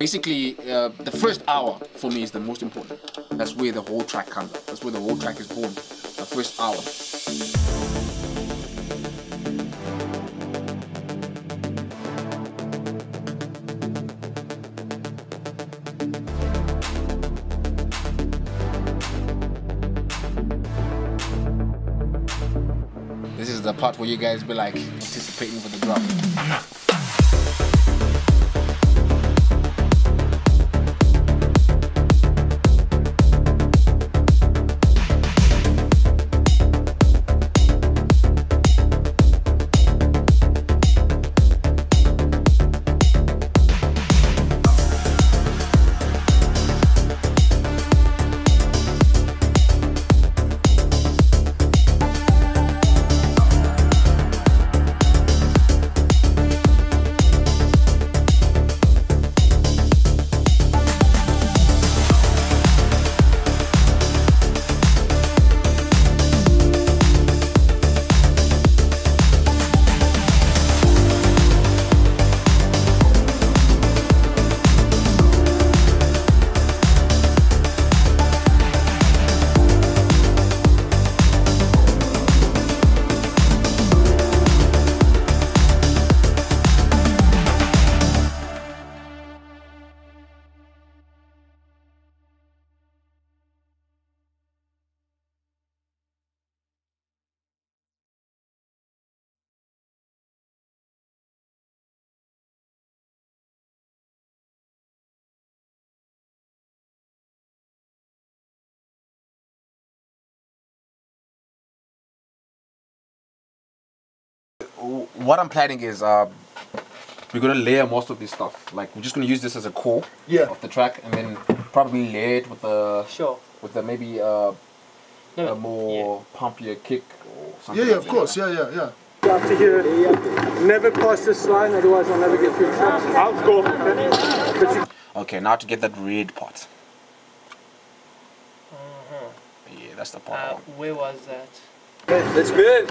Basically, the first hour for me is the most important. That's where the whole track comes up. That's where the whole track is born. The first hour. This is the part where you guys be like anticipating for the drop. What I'm planning is we're gonna layer most of this stuff. Like we're just gonna use this as a core of the track, and then probably layer it with the with the maybe a more pumpier kick or something. Yeah, of course. Yeah. After here, never pass this line, otherwise I'll never get through the track. I'll go. Okay, now to get that red part. Yeah, that's the part. Where was that? Let's move.